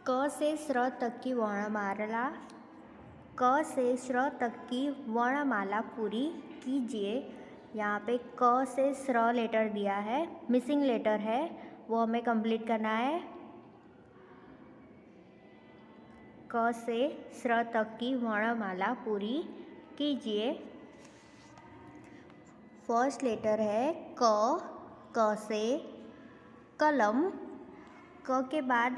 क से श्र तक की वर्णमाला पूरी कीजिए। यहाँ पे क से श्र लेटर दिया है, मिसिंग लेटर है, वो हमें कंप्लीट करना है। क से श्र तक की वर्णमाला पूरी कीजिए। फर्स्ट लेटर है क से कलम। क के बाद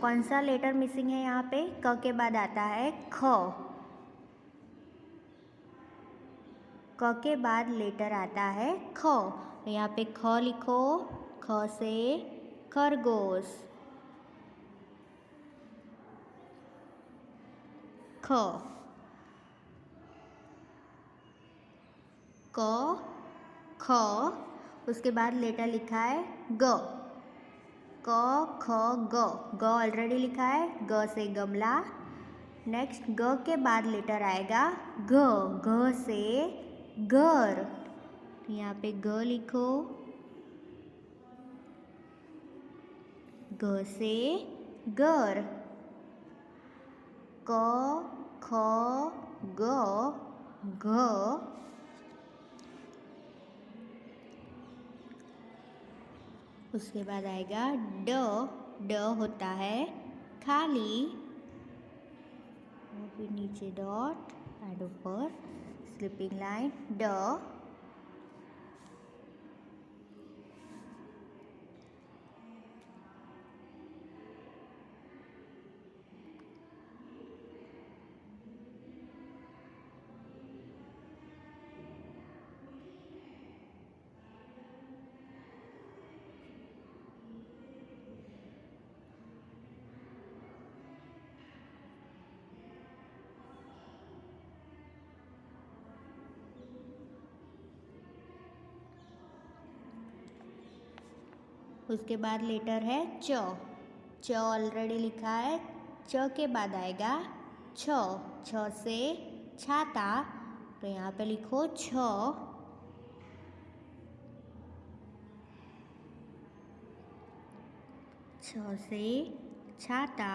कौन सा लेटर मिसिंग है? यहाँ पे क के बाद आता है ख। क के बाद लेटर आता है ख। यहाँ पे ख लिखो। ख से खरगोश। ख। क ख, उसके बाद लेटर लिखा है ग। क ख ग, ग ऑलरेडी लिखा है। ग से गमला। नेक्स्ट ग के बाद लेटर आएगा घ। घ से घर। यहाँ पे घ लिखो। घ से घर। क ख ग घ। उसके बाद आएगा ड। ड होता है खाली, और फिर नीचे डॉट एंड ऊपर स्लिपिंग लाइन ड। उसके बाद लेटर है च। च ऑलरेडी लिखा है। च के बाद आएगा छ। छ से छाता, तो यहाँ पे लिखो छ। छ से छाता।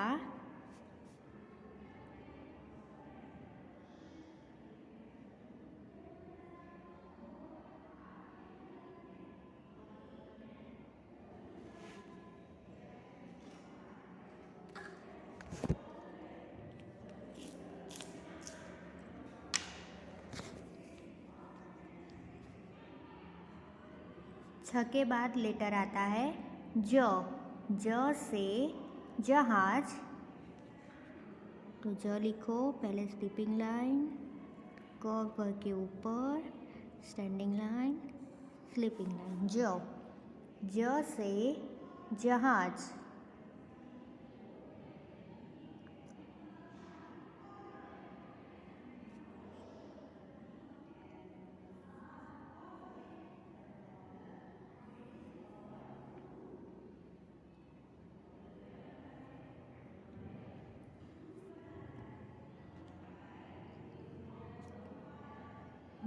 छ के बाद लेटर आता है ज। ज से जहाज, तो ज लिखो। पहले स्लीपिंग लाइन, कर्व के ऊपर स्टैंडिंग लाइन, स्लीपिंग लाइन ज। ज से जहाज।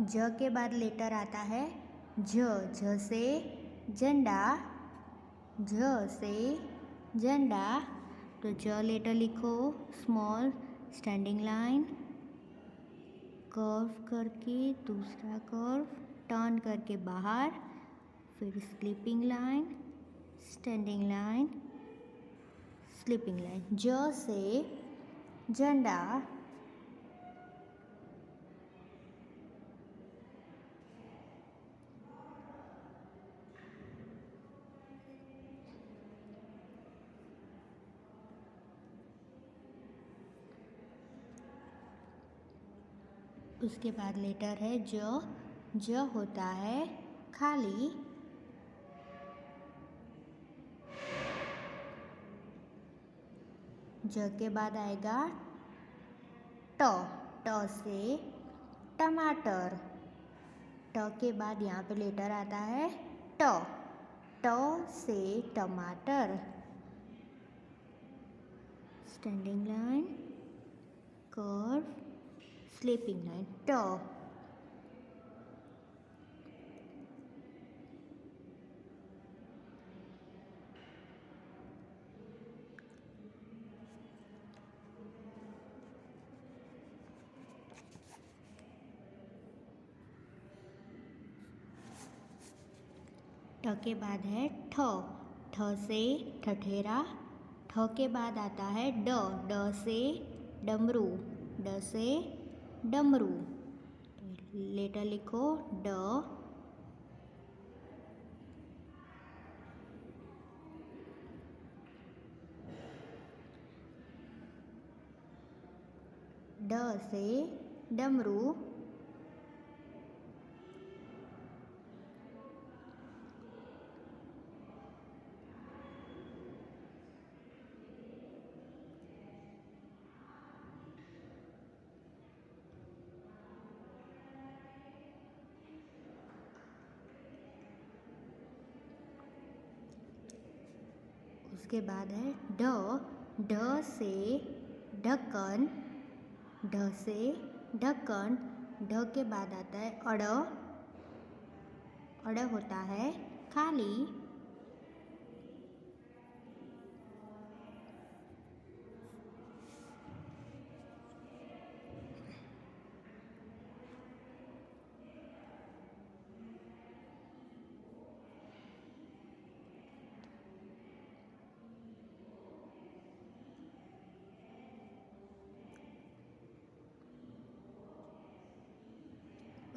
ज के बाद लेटर आता है झ। झ से झंडा। झ से झंडा, तो ज लेटर लिखो। स्मॉल स्टैंडिंग लाइन, कर्व करके दूसरा कर्व, टर्न करके बाहर, फिर sleeping line, standing line, sleeping line. ज से झंडा। उसके बाद लेटर है ज। ज होता है खाली। ज के बाद आएगा ट। ट से टमाटर। ट के बाद यहाँ पे लेटर आता है ट। ट से टमाटर, standing line, curve, sleeping line, ट। ठ के बाद है ठ, ठ से ठठेरा, ठ के बाद आता है ड, ड से डमरू, ड से डमरू। लेटर लिखो ड, ड से डमरू, उसके बाद है ढ, ढ से ढक्कन, ढ से ढक्कन, ढ के बाद आता है अड़, अड़ होता है खाली,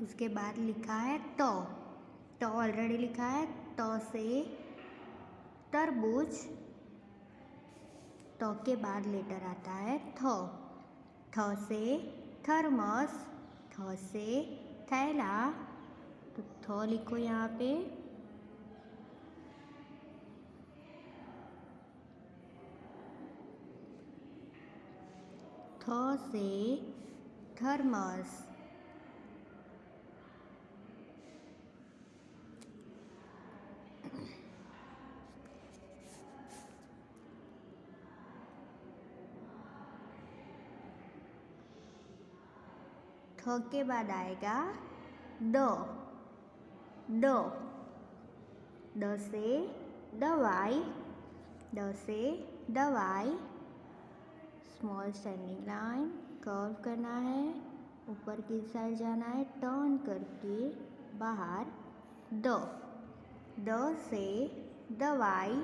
उसके बाद लिखा है ट, ट ऑलरेडी लिखा है, ट से तरबूज, ट के बाद लेटर आता है थ, थ से थर्मस, थ से थैला, तो थ लिखो यहाँ पे, थ से थर्मस। थ के बाद आएगा ड, ड, ड से दवाई, ड से दवाई, स्मॉल स्टैंडिंग लाइन, कर्व करना है, ऊपर की साइड जाना है, टर्न करके बाहर, द, द से दवाई,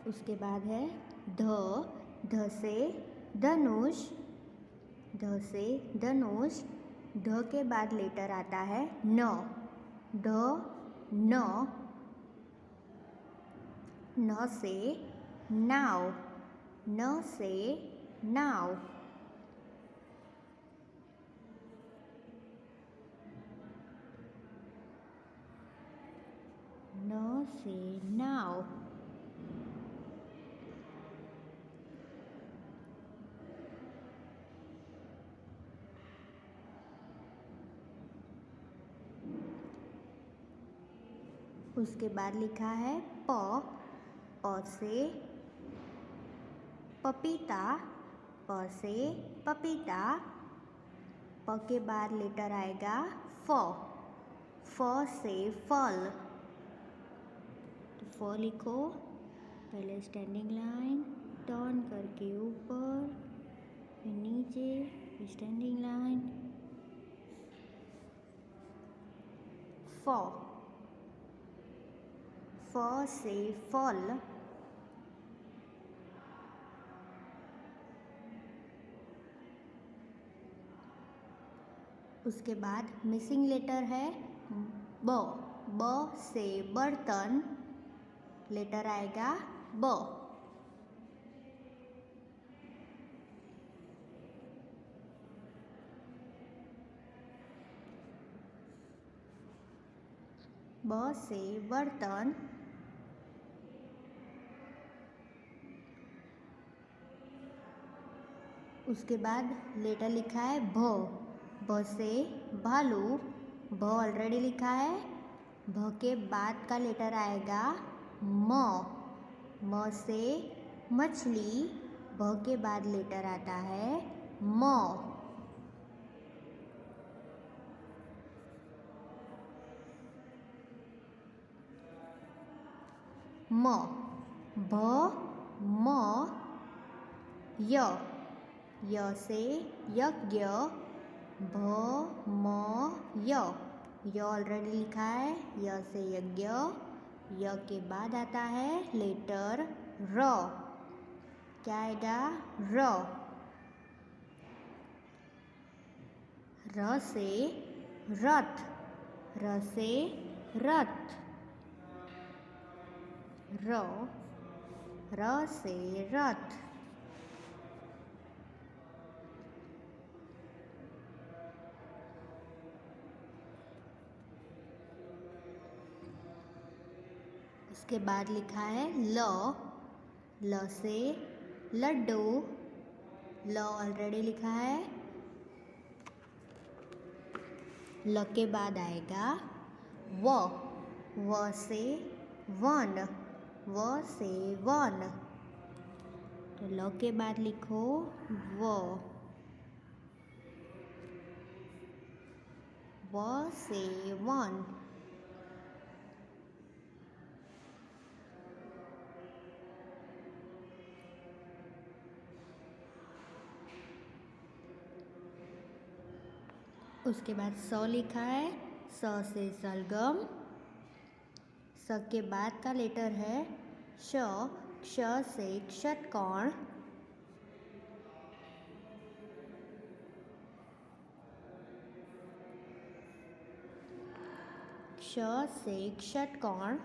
उसके बाद है ध, ध से धनुष, ध से धनुष, ध के बाद लेटर आता है न, ध न, न से नाव, न से नाव, न से नाव, उसके बाद लिखा है प, प से पपीता, प से पपीता, प के बाद लेटर आएगा फ, फ से फल, तो फ लिखो, पहले स्टैंडिंग लाइन, टर्न करके ऊपर, फिर नीचे, फिर स्टैंडिंग लाइन, फ, फ से फल, उसके बाद मिसिंग लेटर है ब, ब से बर्तन, लेटर आएगा ब, ब से बर्तन, उसके बाद लेटर लिखा है भ, भ से भालू, भ ऑलरेडी लिखा है, भ के बाद का लेटर आएगा म, म से मछली, भ के बाद लेटर आता है म, म, भ म य, य से यज्ञ, भ म य, य ऑलरेडी लिखा है, य से यज्ञ, य के बाद आता है लेटर र, क्या आएगा र, र से रथ, र से रथ, र, र से रथ, उसके बाद लिखा है ल, ल से लड्डू, ल ऑलरेडी लिखा है, ल के बाद आएगा व, व से वन, व से वन, तो ल के बाद लिखो व से वन, उसके बाद स लिखा है, स से सलगम, स के बाद का लेटर है श, क्ष से षटकोण, क्ष से षटकोण,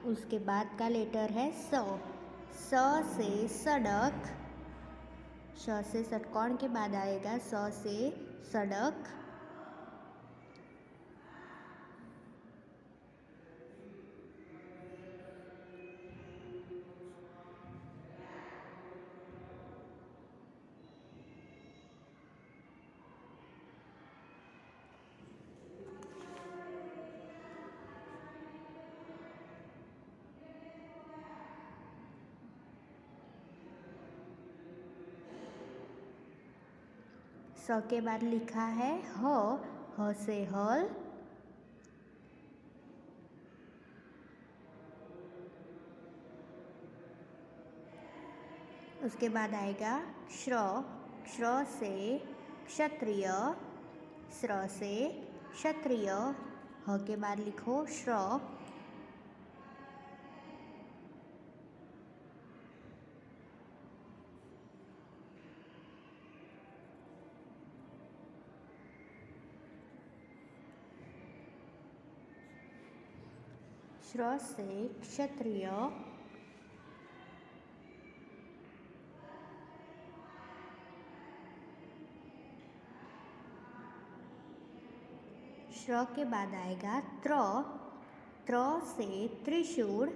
उसके बाद का लेटर है स, स से सड़क, श से षटकोण के बाद आएगा स से सड़क, स के बाद लिखा है ह, ह से हल, उसके बाद आएगा श्र, श्र से क्षत्रिय, श्र से क्षत्रिय, ह के बाद लिखो श्र, श्र से क्षत्रिय, श्र के बाद आएगा त्र, त्र से त्रिशूल,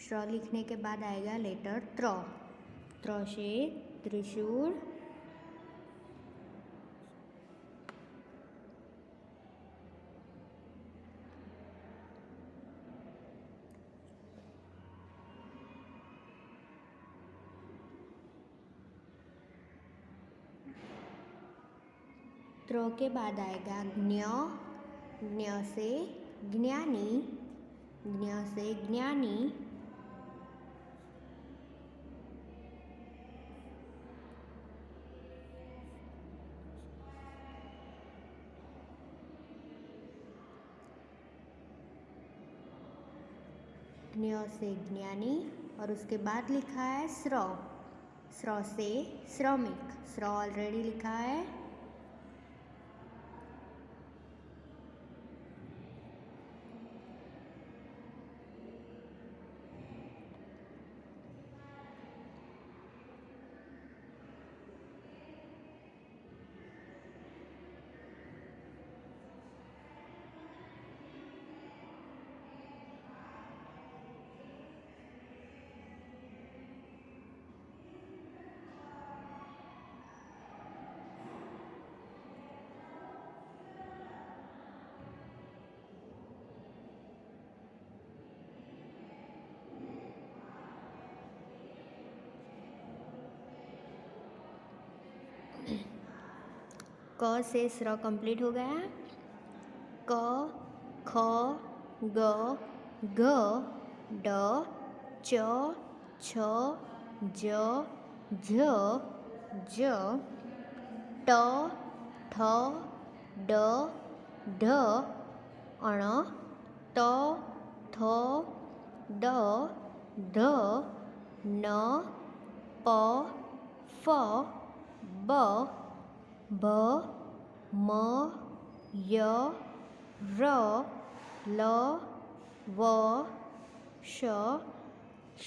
श्र लिखने के बाद आएगा लेटर त्र, त्र से त्रिशूल, त्र के बाद आएगा ज्ञ, ज्ञ से ज्ञानी, ज्ञ से ज्ञानी, ज्ञ से ज्ञानी, और उसके बाद लिखा है स्र, स्र से श्रमिक, स्र ऑलरेडी लिखा है, क से स्र कंप्लीट हो गया। क ख ग घ ड च छ ज झ ज ट ठ ड ढ अण ट थ ड ध न प फ ब ભ મ ય ર લ વ શ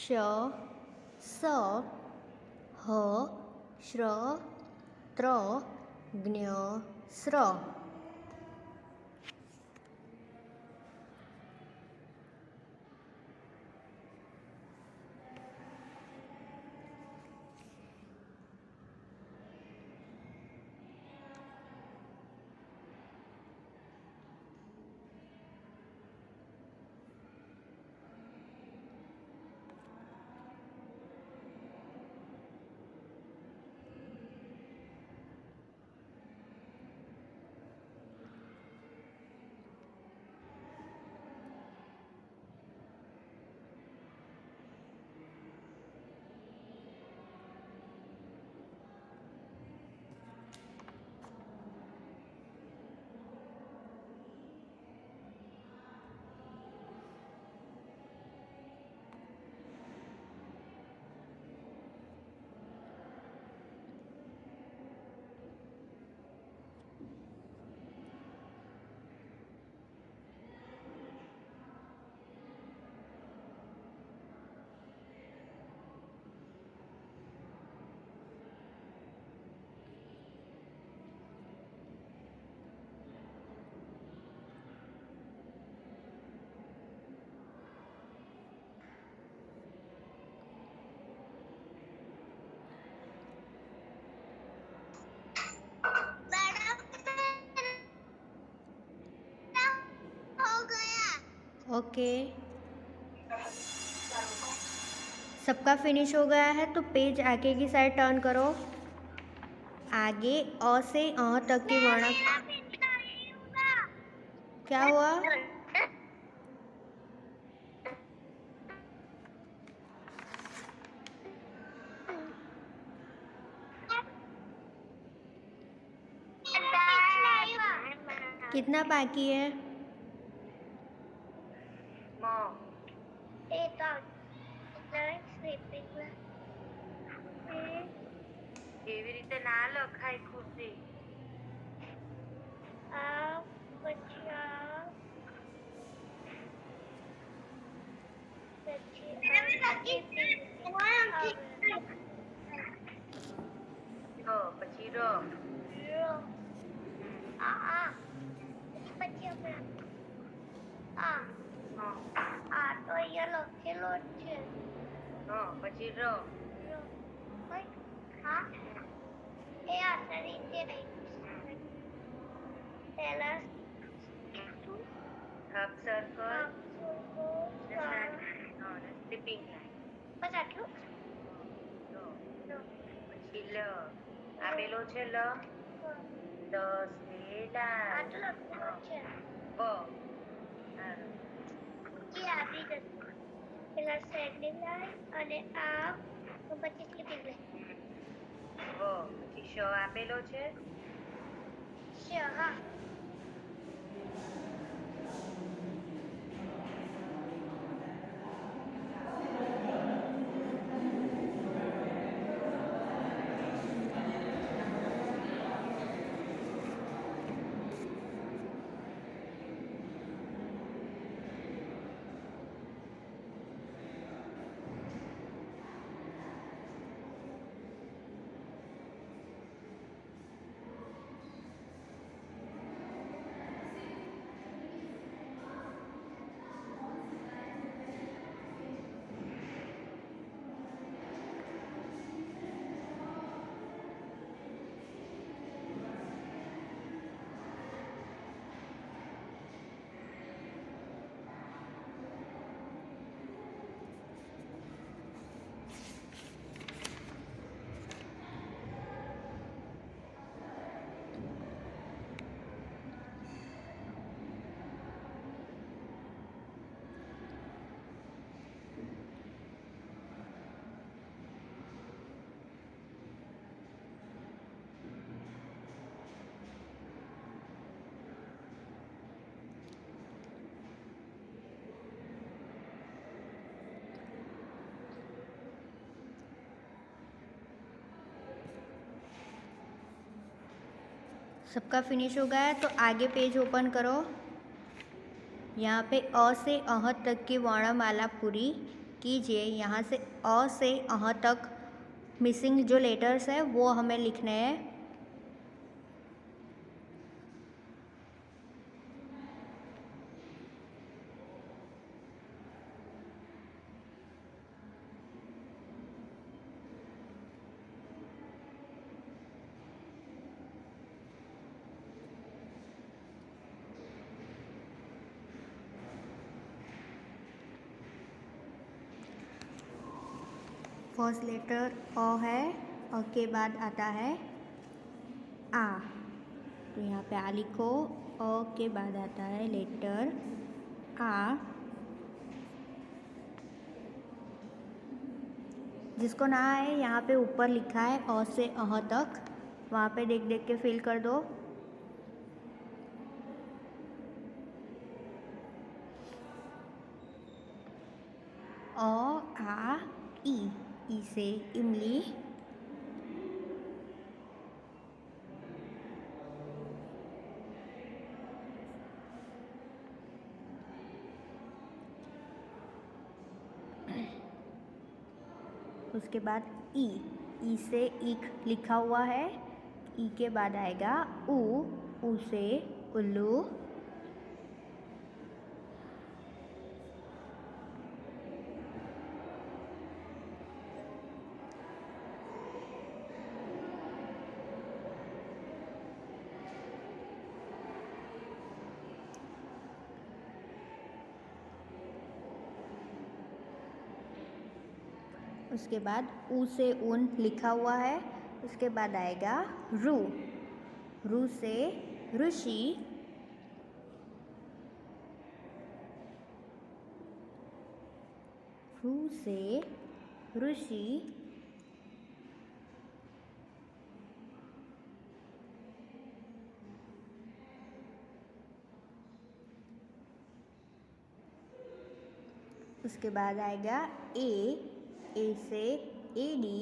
શ સ હ શ્ર ત્ર જ્ઞ સ્ર. ओके, सबका फिनिश हो गया है तो पेज आगे की साइड टर्न करो। आगे अ से अ तक की वर्ण क्या हुआ? कितना बाकी है? એવી રીતે ના લખાય ખુશી. પછી ર તો અહીંયા લખેલો જ છે. પછી ર એ આટલા રીતે નહીં. પહેલા હાફ સર્કલ સ્લીપિંગ લાઈન બસ આટલું. પછી લ આપેલો છે લ 10 આટલું છે બ એ આવી જશે. પેલા સ્ટેન્ડિંગ લાઈન અને આ પછી સ્લીપિંગ લાઈન પછી શ આપેલો છે શ. હા सबका फिनिश हो गया है तो आगे पेज ओपन करो। यहाँ पे अ से अह तक की वर्णमाला पूरी कीजिए। यहाँ से अ से अह तक मिसिंग जो लेटर्स है वो हमें लिखने हैं। फर्स्ट लेटर अ है, अ के बाद आता है आ, तो यहाँ पे आ लिखो। अ के बाद आता है लेटर आ। जिसको ना आए यहाँ पे ऊपर लिखा है अ से अह तक, वहाँ पे देख देख के फिल कर दो। अ आ ई से इमली। उसके बाद ई से ईख लिखा हुआ है। ई के बाद आएगा ऊ से उल्लू। उसके बाद ऊ से ऊन लिखा हुआ है। उसके बाद आएगा रू से ऋषि। रू से ऋषि। उसके बाद आएगा ए से एडी।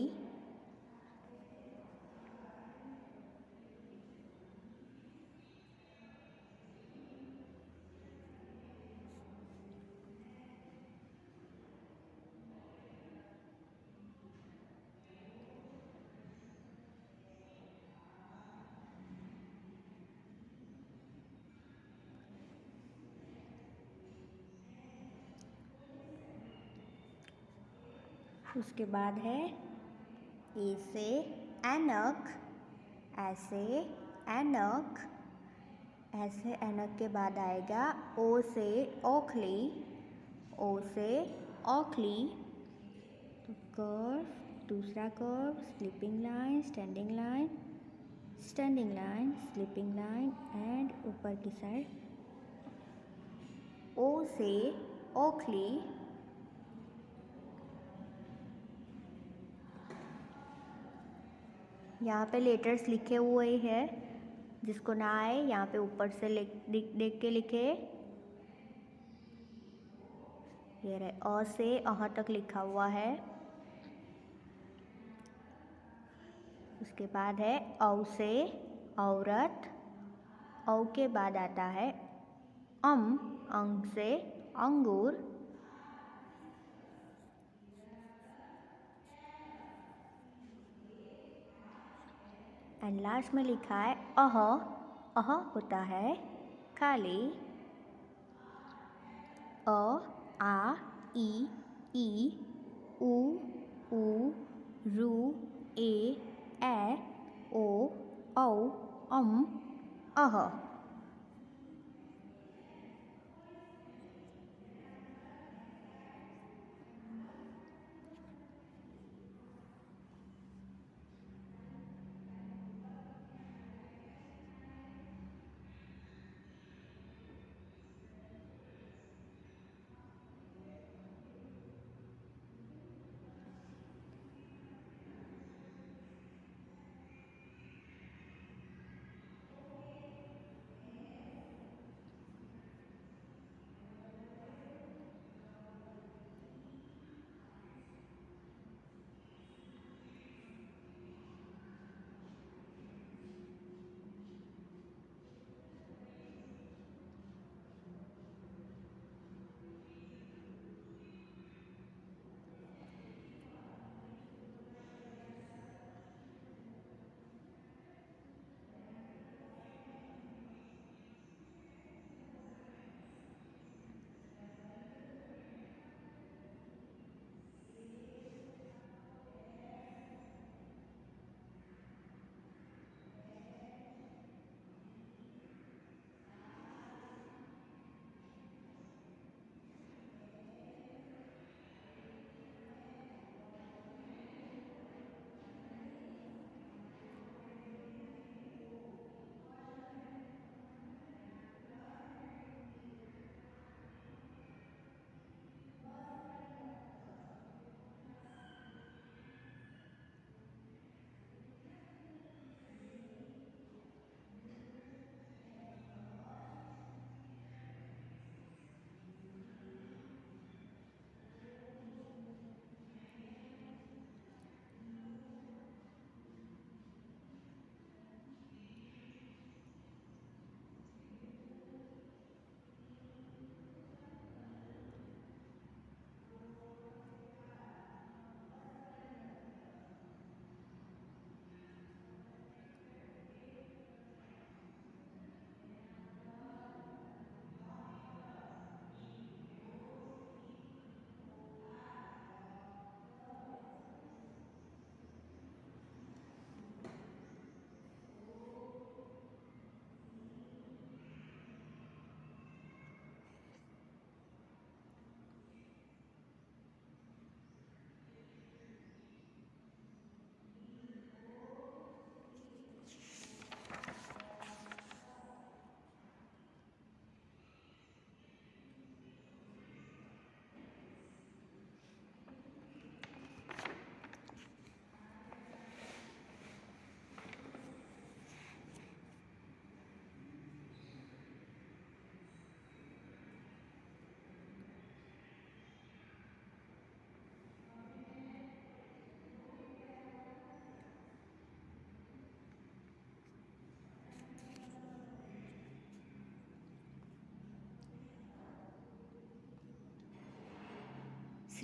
उसके बाद है ए से ऐनक, ऐसे ऐनक। ऐसे ऐनक के बाद आएगा ओ से ओखली, ओ से ओखली। तो कर्व, दूसरा curve, sleeping line, standing line, standing line, sleeping line and ऊपर की साइड ओ से ओखली। यहाँ पे लेटर्स लिखे हुए हैं, जिसको ना आए यहाँ पे ऊपर से देख के लिखे। ये रहे अ से अह तक लिखा हुआ है। उसके बाद है औ से औरत। औ के बाद आता है अंग से अंगूर। एंड लास्ट में लिखा है अह होता है खाली। अ आ ई ऊ रू ए ओ औ अह।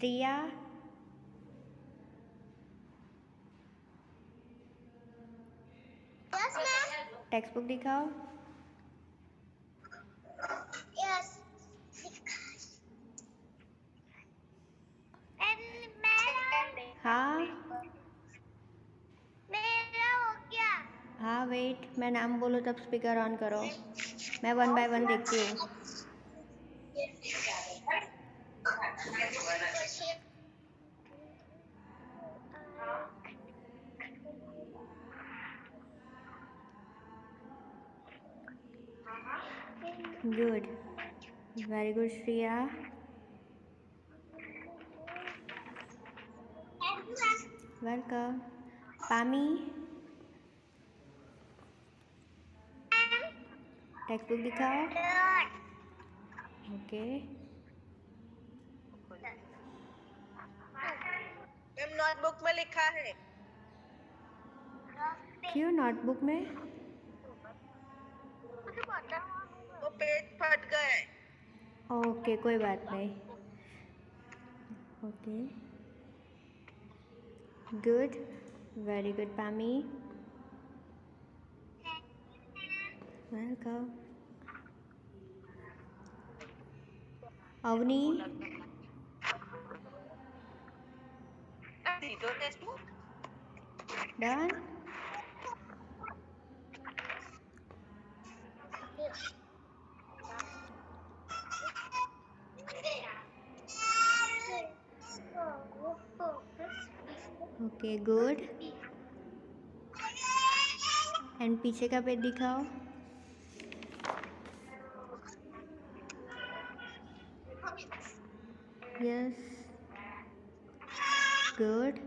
Shriya, Yes, ma'am. Text book दिखाओ. Yes. And हाँ मेरा हो गया. हाँ वेट, मैं नाम बोलूँ तब स्पीकर ऑन करो. मैं 1 बाय 1 देखती हूँ. Good, very good Shriya. Welcome. Pami, text book दिखाओ. ओके. मैम नोटबुक में लिखा है. क्यों नोटबुक में? वो पेज फट गए. ओके कोई बात नहीं. Okay. Good, very good Pami. Welcome. Avni, सीधो text book. Done. Okay good. And पीछे का पेज दिखाओ. Yes. Good.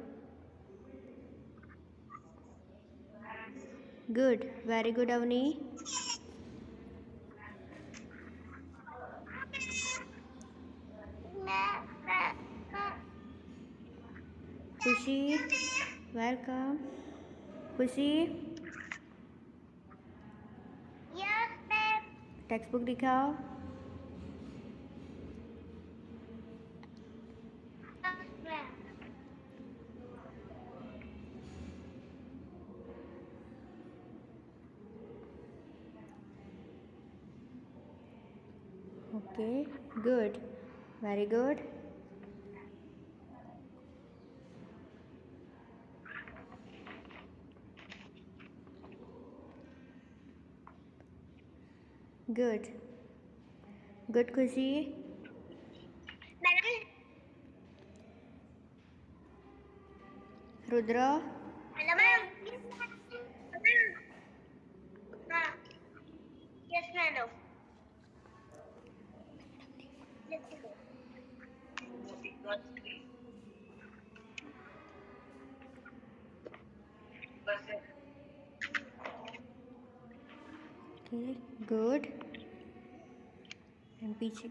Good, very good Avni. Khushi, welcome. Khushi, Yes, ma'am. Text book दिखाओ. Yes, ma'am. Okay good, very good. Good. Good Khushi. Madam. Rudra, Hello, ma'am. Yes, madam. Okay good. And पीछे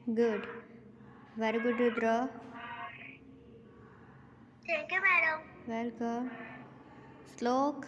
good, very good Rudra. Thank you, madam. Welcome. श्लोक,